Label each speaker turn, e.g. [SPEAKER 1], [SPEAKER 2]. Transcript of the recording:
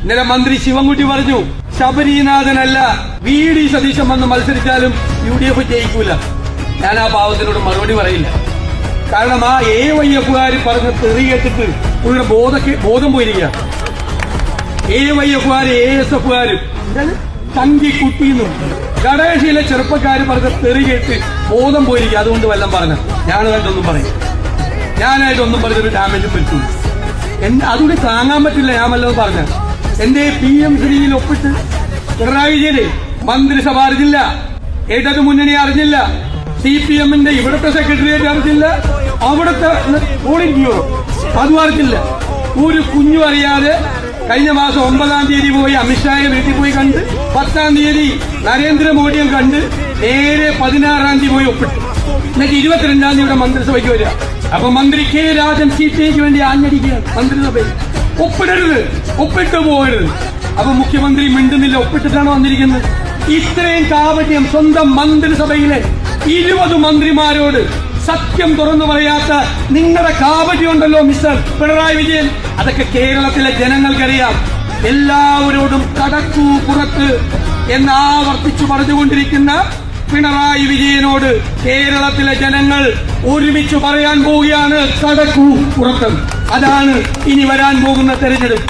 [SPEAKER 1] ഇന്നലെ മന്ത്രി ശിവൻകുട്ടി പറഞ്ഞു ശബരിനാഥനല്ല VD സതീശൻ വന്ന് മത്സരിച്ചാലും UDF ജയിക്കൂല. ഞാൻ ആ പാവത്തിനോട് മറുപടി പറയില്ല. കാരണം ആ AYFകാർ പറഞ്ഞ തെറി കേട്ടിട്ട് പുള്ളിയുടെ ബോധം പോയിരിക്കുക. AYFകാർ ASFകാരും തങ്കിക്കുട്ടിന്നും ഘടകശീല ചെറുപ്പക്കാർ പറഞ്ഞ തെറി കേട്ട് ബോധം പോയിരിക്കുക. അതുകൊണ്ട് വല്ലതും പറഞ്ഞ ഞാനായിട്ടൊന്നും പറയും. ഞാനായിട്ടൊന്നും പറഞ്ഞൊരു ഡാമേജും പറ്റൂ. അതുകൊണ്ട് താങ്ങാൻ പറ്റില്ല. ഞാൻ വല്ലതും പറഞ്ഞ എന്റെ PM3യിൽ ഒപ്പിട്ട് പിണറായി വിജയന് മന്ത്രിസഭ അറിഞ്ഞില്ല, ഇടതു മുന്നണി അറിഞ്ഞില്ല, CPMന്റെ ഇവിടുത്തെ സെക്രട്ടേറിയറ്റ് അറിഞ്ഞില്ല, അവിടുത്തെ പോളിംഗ് ബ്യൂറോ അതും അറിഞ്ഞില്ല. ഒരു കുഞ്ഞു അറിയാതെ കഴിഞ്ഞ മാസം 9-ാം തീയതി പോയി അമിത്ഷായെ വീട്ടിൽ പോയി കണ്ട് 10-ാം തീയതി നരേന്ദ്രമോദിയെ കണ്ട് നേരെ 16-ാം തീയതി പോയി ഒപ്പിട്ടു. എന്നിട്ട് 22-ാം തീയതിയുടെ മന്ത്രിസഭയ്ക്ക് വരിക. അപ്പൊ മന്ത്രി K. രാജൻ CPIക്ക് വേണ്ടി ആഞ്ഞടിക്കുകയാണ് മന്ത്രിസഭയിൽ. ഒപ്പിടരുത്, ഒപ്പിട്ട് പോകരുത്. അപ്പൊ മുഖ്യമന്ത്രി മിണ്ടുന്നില്ല, ഒപ്പിട്ടിട്ടാണ് വന്നിരിക്കുന്നത്. ഇത്രയും കാപട്യം സ്വന്തം മന്ത്രിസഭയിലെ 20 മന്ത്രിമാരോട് സത്യം തുറന്നു പറയാത്ത നിങ്ങളുടെ കാപട്യം ഉണ്ടല്ലോ മിസ്റ്റർ പിണറായി വിജയൻ. അതൊക്കെ കേരളത്തിലെ ജനങ്ങൾക്കറിയാം. എല്ലാവരോടും കടക്കൂ പുറത്ത് എന്ന് ആവർത്തിച്ചു പറഞ്ഞുകൊണ്ടിരിക്കുന്ന പിണറായി വിജയനോട് കേരളത്തിലെ ജനങ്ങൾ ഒരുമിച്ച് പറയാൻ പോവുകയാണ് കടക്കൂ പുറത്ത്. അതാണ് ഇനി വരാൻ പോകുന്ന തെരഞ്ഞെടുപ്പ്.